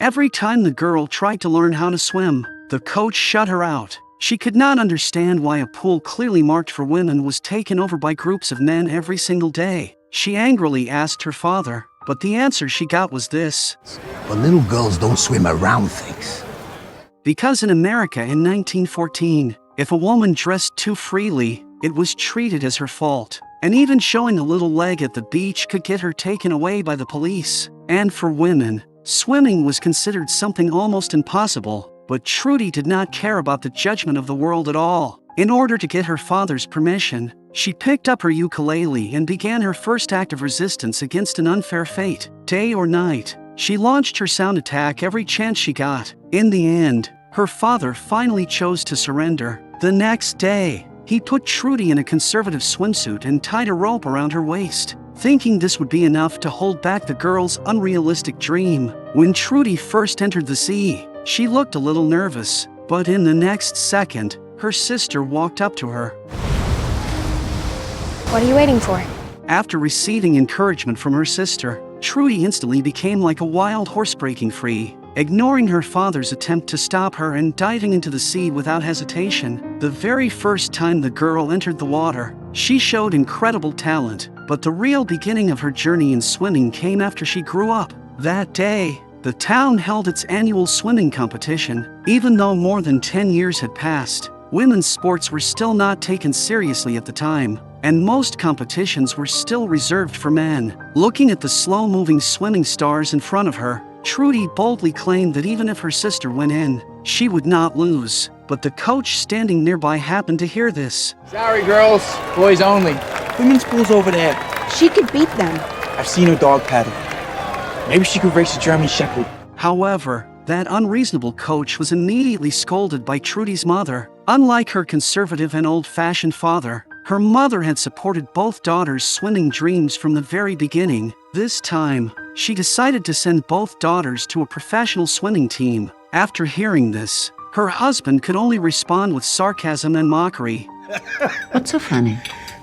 Every time the girl tried to learn how to swim, the coach shut her out. She could not understand why a pool clearly marked for women was taken over by groups of men every single day. She angrily asked her father, but the answer she got was this: But little girls don't swim around things. Because in America in 1914, if a woman dressed too freely, it was treated as her fault. And even showing a little leg at the beach could get her taken away by the police. And for women, swimming was considered something almost impossible. But Trudy did not care about the judgment of the world at all. In order to get her father's permission, she picked up her ukulele and began her first act of resistance against an unfair fate. Day or night, she launched her sound attack every chance she got. In the end, her father finally chose to surrender. The next day, he put Trudy in a conservative swimsuit and tied a rope around her waist, thinking this would be enough to hold back the girl's unrealistic dream. When Trudy first entered the sea, she looked a little nervous, but in the next second, her sister walked up to her. What are you waiting for? After receiving encouragement from her sister, Trudy instantly became like a wild horse breaking free, ignoring her father's attempt to stop her and diving into the sea without hesitation. The very first time the girl entered the water, she showed incredible talent, but the real beginning of her journey in swimming came after she grew up. That day, the town held its annual swimming competition. Even though more than 10 years had passed, women's sports were still not taken seriously at the time, and most competitions were still reserved for men. Looking at the slow-moving swimming stars in front of her, Trudy boldly claimed that even if her sister went in, she would not lose. But the coach standing nearby happened to hear this. Sorry, girls. Boys only. Women's pool's over there. She could beat them. I've seen her dog paddle. Maybe she could race a German Shepherd. However, that unreasonable coach was immediately scolded by Trudy's mother. Unlike her conservative and old-fashioned father, her mother had supported both daughters' swimming dreams from the very beginning. This time, she decided to send both daughters to a professional swimming team. After hearing this, her husband could only respond with sarcasm and mockery. What's so funny?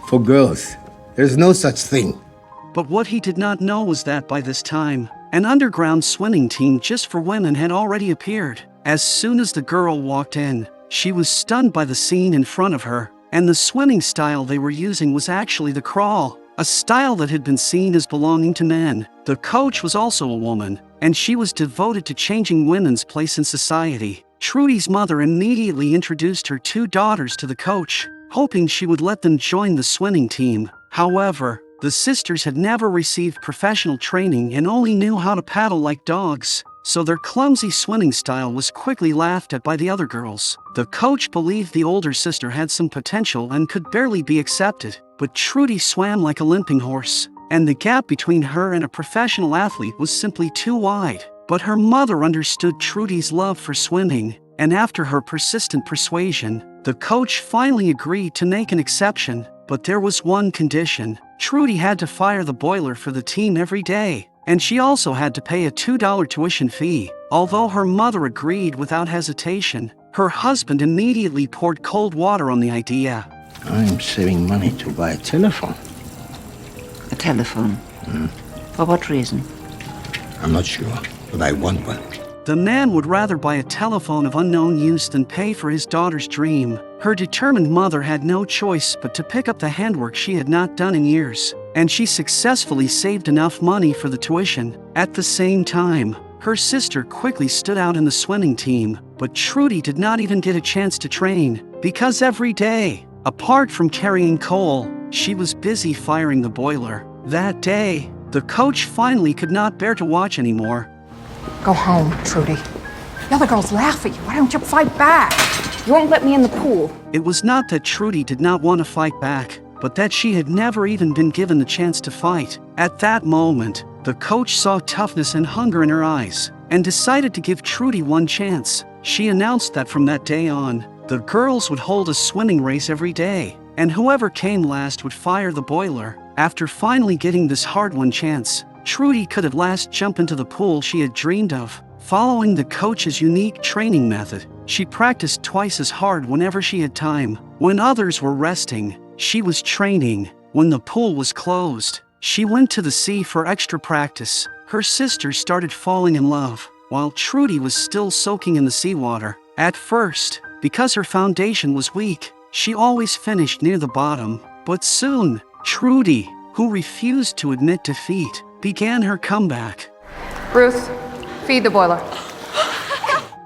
For girls, there's no such thing. But what he did not know was that by this time, an underground swimming team just for women had already appeared. As soon as the girl walked in, she was stunned by the scene in front of her, and the swimming style they were using was actually the crawl, a style that had been seen as belonging to men. The coach was also a woman, and she was devoted to changing women's place in society. Trudy's mother immediately introduced her two daughters to the coach, hoping she would let them join the swimming team. However, the sisters had never received professional training and only knew how to paddle like dogs, so their clumsy swimming style was quickly laughed at by the other girls. The coach believed the older sister had some potential and could barely be accepted, but Trudy swam like a limping horse, and the gap between her and a professional athlete was simply too wide. But her mother understood Trudy's love for swimming, and after her persistent persuasion, the coach finally agreed to make an exception. But there was one condition: Trudy had to fire the boiler for the team every day, and she also had to pay a $2 tuition fee. Although her mother agreed without hesitation, her husband immediately poured cold water on the idea. I'm saving money to buy a telephone. A telephone? For what reason? I'm not sure, but I want one. The man would rather buy a telephone of unknown use than pay for his daughter's dream. Her determined mother had no choice but to pick up the handwork she had not done in years, and she successfully saved enough money for the tuition. At the same time, her sister quickly stood out in the swimming team, but Trudy did not even get a chance to train, because every day, apart from carrying coal, she was busy firing the boiler. That day, the coach finally could not bear to watch anymore. Go home, Trudy. The other girls laugh at you. Why don't you fight back? You won't let me in the pool. It was not that Trudy did not want to fight back, but that she had never even been given the chance to fight. At that moment, the coach saw toughness and hunger in her eyes, and decided to give Trudy one chance. She announced that from that day on, the girls would hold a swimming race every day, and whoever came last would fire the boiler. After finally getting this hard-won chance, Trudy could at last jump into the pool she had dreamed of. Following the coach's unique training method, she practiced twice as hard whenever she had time. When others were resting, she was training. When the pool was closed, she went to the sea for extra practice. Her sister started falling in love, while Trudy was still soaking in the seawater. At first, because her foundation was weak, she always finished near the bottom. But soon, Trudy, who refused to admit defeat, began her comeback. Ruth, feed the boiler.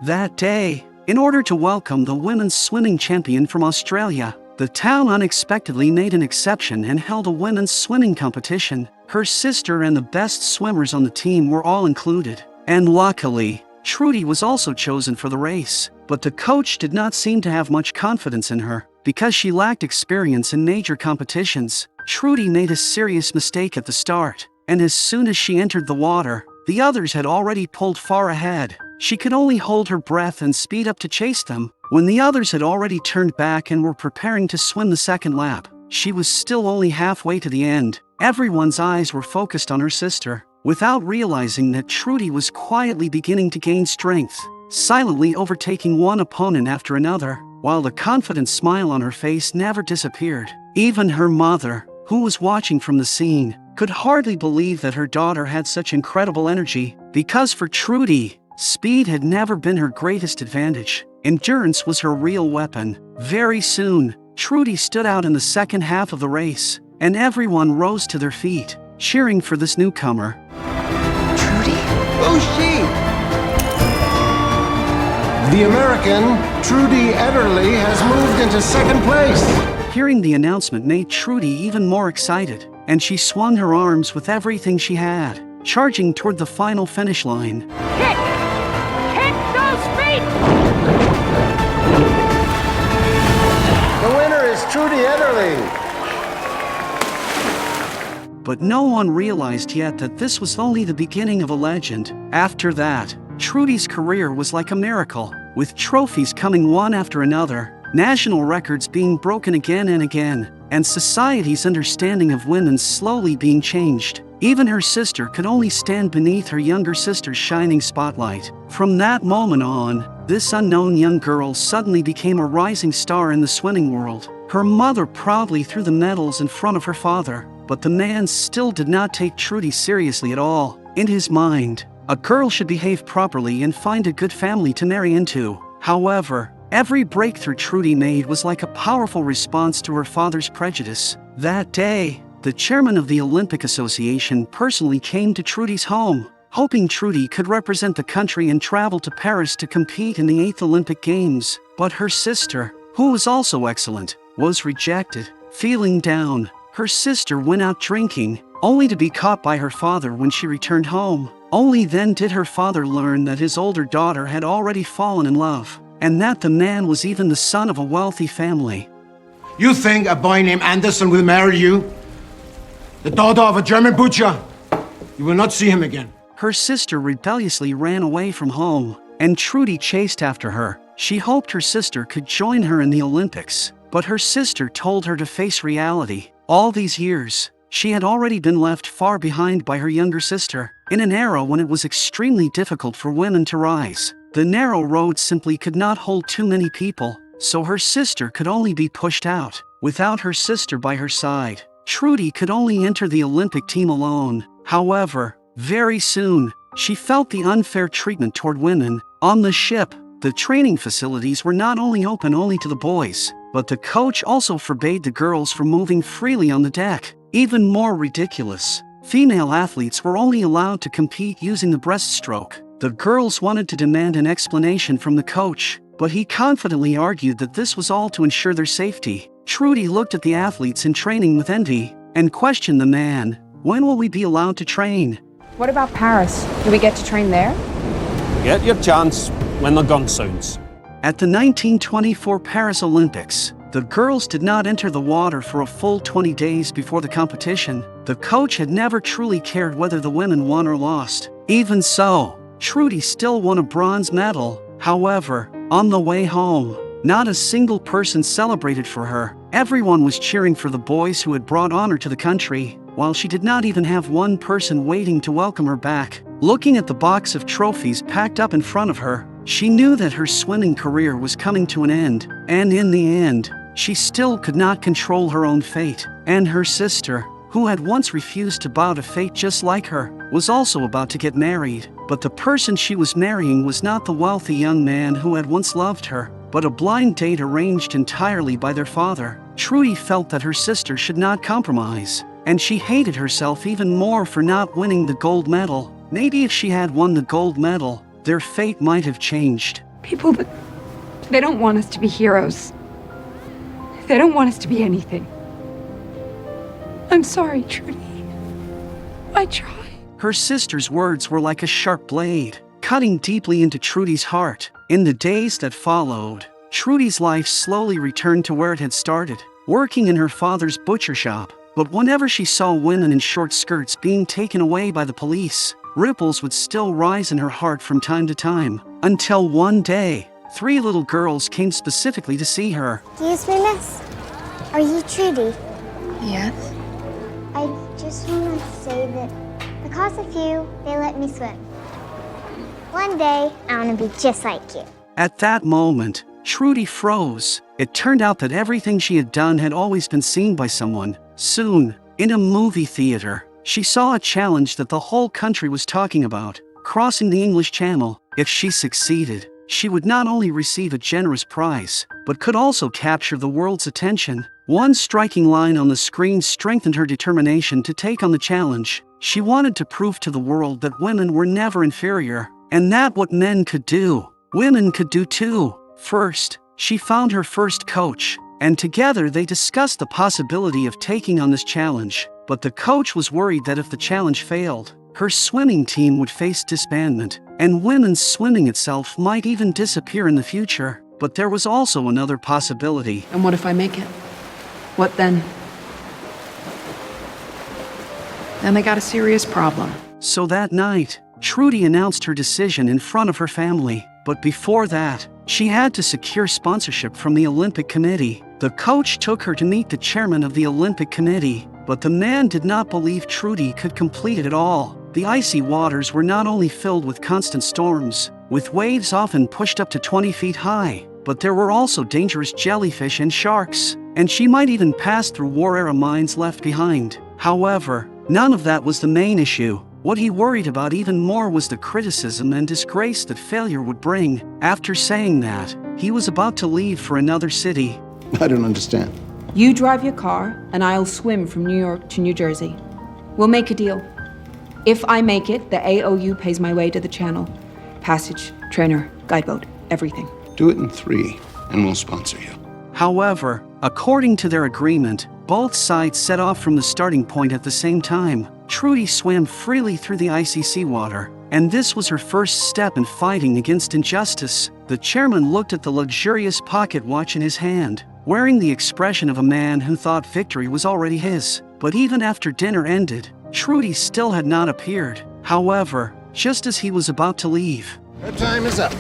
That day, in order to welcome the women's swimming champion from Australia, the town unexpectedly made an exception and held a women's swimming competition. Her sister and the best swimmers on the team were all included. And luckily, Trudy was also chosen for the race. But the coach did not seem to have much confidence in her. Because she lacked experience in major competitions, Trudy made a serious mistake at the start. And as soon as she entered the water, the others had already pulled far ahead. She could only hold her breath and speed up to chase them. When the others had already turned back and were preparing to swim the second lap, she was still only halfway to the end. Everyone's eyes were focused on her sister, without realizing that Trudy was quietly beginning to gain strength, silently overtaking one opponent after another, while the confident smile on her face never disappeared. Even her mother, who was watching from the scene, could hardly believe that her daughter had such incredible energy, because for Trudy, speed had never been her greatest advantage. Endurance was her real weapon. Very soon, Trudy stood out in the second half of the race, and everyone rose to their feet, cheering for this newcomer. Trudy? Who's she? The American, Trudy Ederle, has moved into second place. Hearing the announcement made Trudy even more excited, and she swung her arms with everything she had, charging toward the final finish line. Kick! Kick those feet! The winner is Trudy Ederle. But no one realized yet that this was only the beginning of a legend. After that, Trudy's career was like a miracle, with trophies coming one after another, national records being broken again and again, and society's understanding of women slowly being changed. Even her sister could only stand beneath her younger sister's shining spotlight. From that moment on, this unknown young girl suddenly became a rising star in the swimming world. Her mother proudly threw the medals in front of her father, but the man still did not take Trudy seriously at all. In his mind, a girl should behave properly and find a good family to marry into. However, every breakthrough Trudy made was like a powerful response to her father's prejudice. That day, the chairman of the Olympic Association personally came to Trudy's home, hoping Trudy could represent the country and travel to Paris to compete in the 8th Olympic Games. But her sister, who was also excellent, was rejected. Feeling down, her sister went out drinking, only to be caught by her father when she returned home. Only then did her father learn that his older daughter had already fallen in love, and that the man was even the son of a wealthy family. You think a boy named Anderson will marry you? The daughter of a German butcher? You will not see him again. Her sister rebelliously ran away from home, and Trudy chased after her. She hoped her sister could join her in the Olympics, but her sister told her to face reality. All these years, she had already been left far behind by her younger sister, in an era when it was extremely difficult for women to rise. The narrow road simply could not hold too many people, so her sister could only be pushed out. Without her sister by her side, Trudy could only enter the Olympic team alone. However, very soon, she felt the unfair treatment toward women. On the ship, the training facilities were not only open only to the boys, but the coach also forbade the girls from moving freely on the deck. Even more ridiculous, female athletes were only allowed to compete using the breaststroke. The girls wanted to demand an explanation from the coach, but he confidently argued that this was all to ensure their safety. Trudy looked at the athletes in training with envy, and questioned the man, "When will we be allowed to train?" What about Paris? Do we get to train there? Get your chance when the gun sounds. At the 1924 Paris Olympics, the girls did not enter the water for a full 20 days before the competition. The coach had never truly cared whether the women won or lost. Even so, Trudy still won a bronze medal. However, on the way home, not a single person celebrated for her. Everyone was cheering for the boys who had brought honor to the country, while she did not even have one person waiting to welcome her back. Looking at the box of trophies packed up in front of her, she knew that her swimming career was coming to an end, and in the end, she still could not control her own fate. And her sister, who had once refused to bow to fate just like her, was also about to get married. But the person she was marrying was not the wealthy young man who had once loved her, but a blind date arranged entirely by their father. Trudy felt that her sister should not compromise, and she hated herself even more for not winning the gold medal. Maybe if she had won the gold medal, their fate might have changed. People, they don't want us to be heroes. They don't want us to be anything. I'm sorry, Trudy. I tried. Her sister's words were like a sharp blade, cutting deeply into Trudy's heart. In the days that followed, Trudy's life slowly returned to where it had started, working in her father's butcher shop. But whenever she saw women in short skirts being taken away by the police, ripples would still rise in her heart from time to time. Until one day, 3 little girls came specifically to see her. Excuse me, miss. Are you Trudy? Yes? I just want to say that because of you, they let me swim. One day, I want to be just like you. At that moment, Trudy froze. It turned out that everything she had done had always been seen by someone. Soon, in a movie theater, she saw a challenge that the whole country was talking about, crossing the English Channel. If she succeeded, she would not only receive a generous prize, but could also capture the world's attention. One striking line on the screen strengthened her determination to take on the challenge. She wanted to prove to the world that women were never inferior, and that what men could do, women could do too. First, she found her first coach, and together they discussed the possibility of taking on this challenge. But the coach was worried that if the challenge failed, her swimming team would face disbandment, and women's swimming itself might even disappear in the future. But there was also another possibility. And what if I make it? What then? Then they got a serious problem. So that night, Trudy announced her decision in front of her family. But before that, she had to secure sponsorship from the Olympic Committee. The coach took her to meet the chairman of the Olympic Committee, but the man did not believe Trudy could complete it at all. The icy waters were not only filled with constant storms, with waves often pushed up to 20 feet high, but there were also dangerous jellyfish and sharks, and she might even pass through war-era mines left behind. However, none of that was the main issue. What he worried about even more was the criticism and disgrace that failure would bring. After saying that, he was about to leave for another city. I don't understand. You drive your car, and I'll swim from New York to New Jersey. We'll make a deal. If I make it, the AOU pays my way to the channel. Passage, trainer, guideboat, everything. Do it in 3, and we'll sponsor you. However, according to their agreement, both sides set off from the starting point at the same time. Trudy swam freely through the icy seawater, and this was her first step in fighting against injustice. The chairman looked at the luxurious pocket watch in his hand, wearing the expression of a man who thought victory was already his. But even after dinner ended, Trudy still had not appeared. However, just as he was about to leave, Our time is up.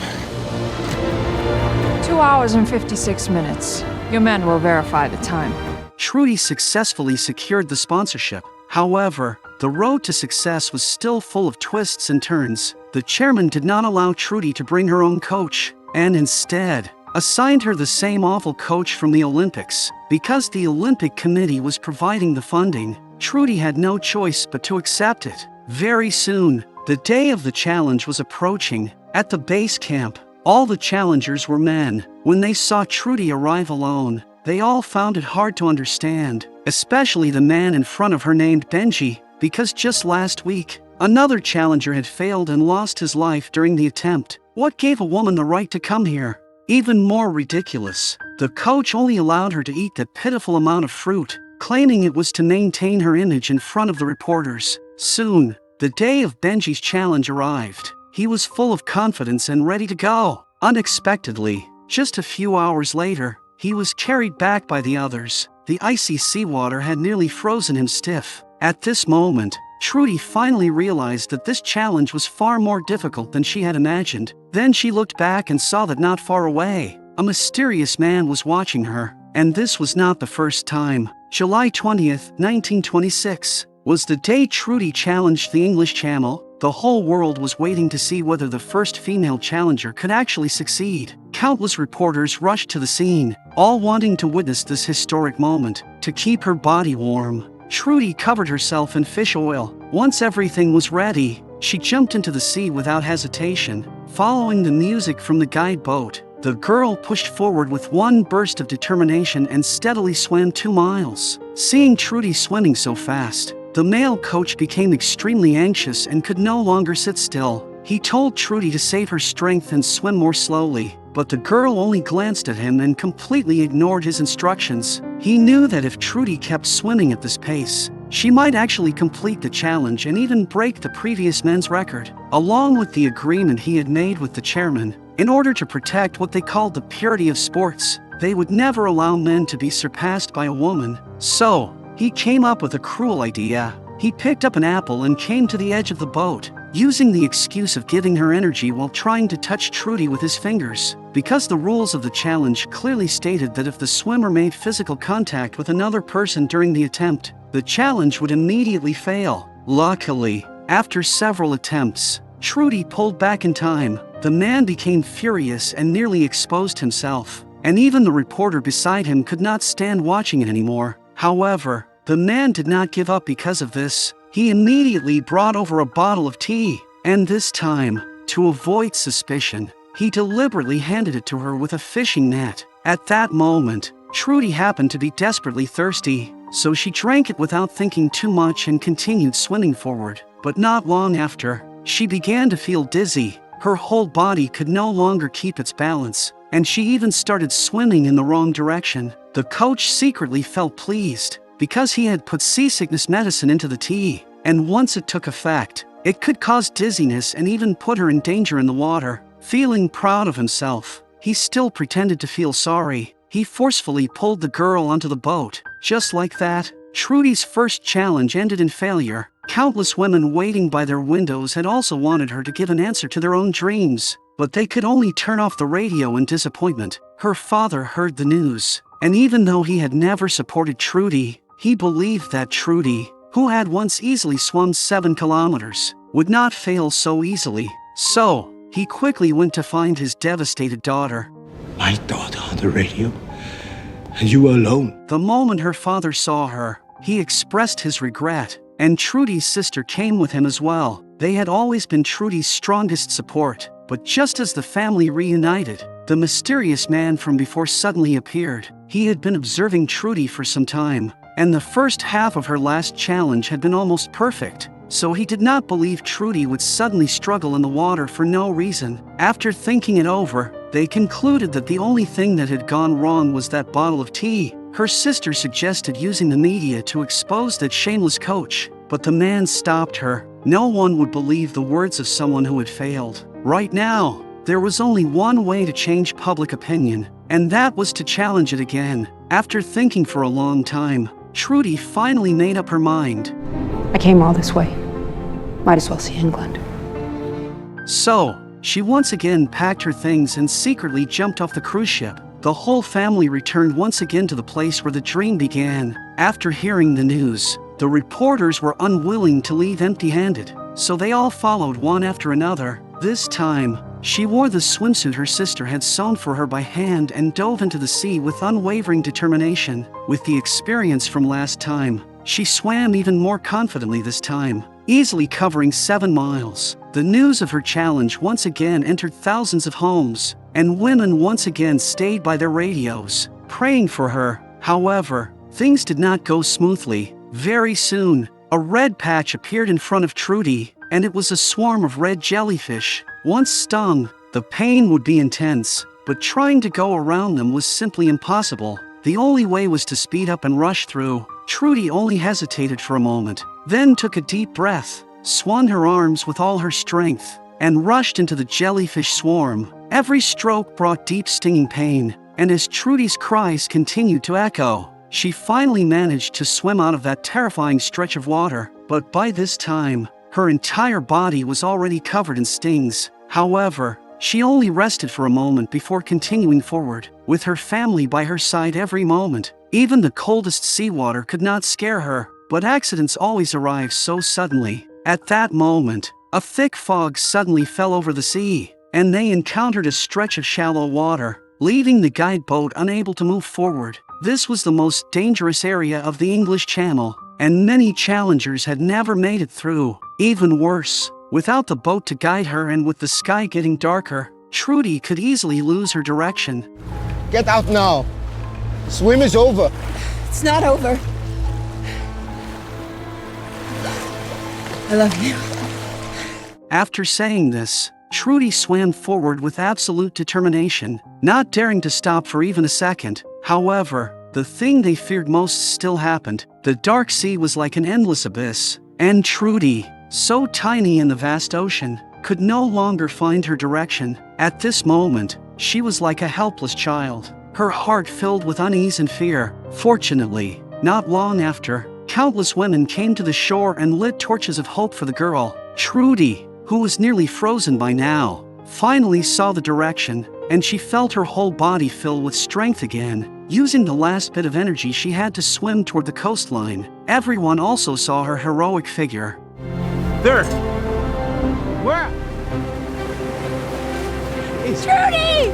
2 hours and 56 minutes. Your men will verify the time. Trudy successfully secured the sponsorship. However, the road to success was still full of twists and turns. The chairman did not allow Trudy to bring her own coach, and instead assigned her the same awful coach from the Olympics. Because the Olympic Committee was providing the funding, Trudy had no choice but to accept it. Very soon, the day of the challenge was approaching. At the base camp, all the challengers were men. When they saw Trudy arrive alone, they all found it hard to understand, especially the man in front of her named Benji, because just last week, another challenger had failed and lost his life during the attempt. What gave a woman the right to come here? Even more ridiculous, the coach only allowed her to eat that pitiful amount of fruit, claiming it was to maintain her image in front of the reporters. Soon, the day of Benji's challenge arrived. He was full of confidence and ready to go. Unexpectedly, just a few hours later, he was carried back by the others. The icy seawater had nearly frozen him stiff. At this moment, Trudy finally realized that this challenge was far more difficult than she had imagined. Then she looked back and saw that not far away, a mysterious man was watching her. And this was not the first time. July 20th, 1926, was the day Trudy challenged the English Channel. The whole world was waiting to see whether the first female challenger could actually succeed. Countless reporters rushed to the scene, all wanting to witness this historic moment. To keep her body warm, Trudy covered herself in fish oil. Once everything was ready, she jumped into the sea without hesitation. Following the music from the guide boat, the girl pushed forward with one burst of determination and steadily swam 2 miles. Seeing Trudy swimming so fast, the male coach became extremely anxious and could no longer sit still. He told Trudy to save her strength and swim more slowly, but the girl only glanced at him and completely ignored his instructions. He knew that if Trudy kept swimming at this pace, she might actually complete the challenge and even break the previous men's record. Along with the agreement he had made with the chairman, in order to protect what they called the purity of sports, they would never allow men to be surpassed by a woman. So, he came up with a cruel idea. He picked up an apple and came to the edge of the boat, using the excuse of giving her energy while trying to touch Trudy with his fingers. Because the rules of the challenge clearly stated that if the swimmer made physical contact with another person during the attempt, the challenge would immediately fail. Luckily, after several attempts, Trudy pulled back in time. The man became furious and nearly exposed himself, and even the reporter beside him could not stand watching it anymore. However, the man did not give up because of this. He immediately brought over a bottle of tea, and this time, to avoid suspicion, he deliberately handed it to her with a fishing net. At that moment, Trudy happened to be desperately thirsty, so she drank it without thinking too much and continued swimming forward. But not long after, she began to feel dizzy. Her whole body could no longer keep its balance, and she even started swimming in the wrong direction. The coach secretly felt pleased, because he had put seasickness medicine into the tea, and once it took effect, it could cause dizziness and even put her in danger in the water. Feeling proud of himself, he still pretended to feel sorry. He forcefully pulled the girl onto the boat. Just like that, Trudy's first challenge ended in failure. Countless women waiting by their windows had also wanted her to give an answer to their own dreams, but they could only turn off the radio in disappointment. Her father heard the news, and even though he had never supported Trudy, he believed that Trudy, who had once easily swum 7 kilometers, would not fail so easily. So, he quickly went to find his devastated daughter. My daughter on the radio? And you were alone? The moment her father saw her, he expressed his regret, and Trudy's sister came with him as well. They had always been Trudy's strongest support, but just as the family reunited, the mysterious man from before suddenly appeared. He had been observing Trudy for some time, and the first half of her last challenge had been almost perfect, so he did not believe Trudy would suddenly struggle in the water for no reason. After thinking it over, they concluded that the only thing that had gone wrong was that bottle of tea. Her sister suggested using the media to expose that shameless coach, but the man stopped her. No one would believe the words of someone who had failed. Right now, there was only one way to change public opinion, and that was to challenge it again. After thinking for a long time, Trudy finally made up her mind. I came all this way. Might as well see England. So, she once again packed her things and secretly jumped off the cruise ship. The whole family returned once again to the place where the dream began. After hearing the news, the reporters were unwilling to leave empty-handed, so they all followed one after another. This time, she wore the swimsuit her sister had sewn for her by hand and dove into the sea with unwavering determination. With the experience from last time, she swam even more confidently this time, easily covering 7 miles. The news of her challenge once again entered thousands of homes, and women once again stayed by their radios, praying for her. However, things did not go smoothly. Very soon, a red patch appeared in front of Trudy, and it was a swarm of red jellyfish. Once stung, the pain would be intense, but trying to go around them was simply impossible. The only way was to speed up and rush through. Trudy only hesitated for a moment, then took a deep breath, swung her arms with all her strength, and rushed into the jellyfish swarm. Every stroke brought deep stinging pain, and as Trudy's cries continued to echo, she finally managed to swim out of that terrifying stretch of water. But by this time, her entire body was already covered in stings. However, she only rested for a moment before continuing forward, with her family by her side every moment. Even the coldest seawater could not scare her, but accidents always arrive so suddenly. At that moment, a thick fog suddenly fell over the sea, and they encountered a stretch of shallow water, leaving the guide boat unable to move forward. This was the most dangerous area of the English Channel, and many challengers had never made it through. Even worse, Without the boat to guide her and with the sky getting darker, Trudy could easily lose her direction. Get out now. Swim is over. It's not over. I love you. After saying this, Trudy swam forward with absolute determination, not daring to stop for even a second. However, the thing they feared most still happened. The dark sea was like an endless abyss, and Trudy, so tiny in the vast ocean, could no longer find her direction. At this moment, she was like a helpless child, her heart filled with unease and fear. Fortunately, not long after, countless women came to the shore and lit torches of hope for the girl. Trudy, who was nearly frozen by now, finally saw the direction, and she felt her whole body fill with strength again. Using the last bit of energy she had to swim toward the coastline, everyone also saw her heroic figure. There. Where? Trudy!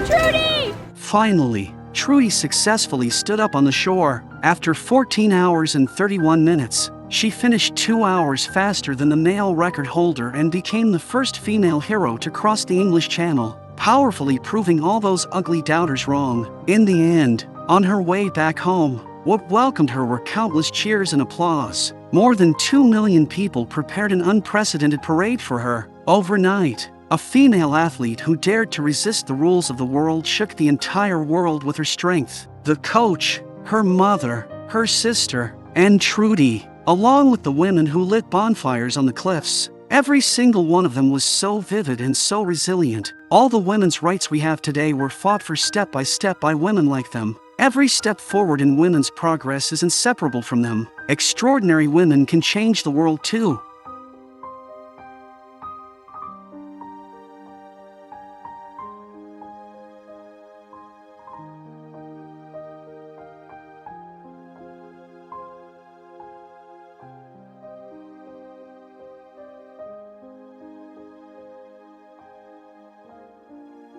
Trudy! Finally, Trudy successfully stood up on the shore. After 14 hours and 31 minutes, she finished 2 hours faster than the male record holder and became the first female hero to cross the English Channel, powerfully proving all those ugly doubters wrong. In the end, on her way back home, what welcomed her were countless cheers and applause. More than 2 million people prepared an unprecedented parade for her. Overnight, a female athlete who dared to resist the rules of the world shook the entire world with her strength. The coach, her mother, her sister, and Trudy, along with the women who lit bonfires on the cliffs. Every single one of them was so vivid and so resilient. All the women's rights we have today were fought for step by women like them. Every step forward in women's progress is inseparable from them. Extraordinary women can change the world too.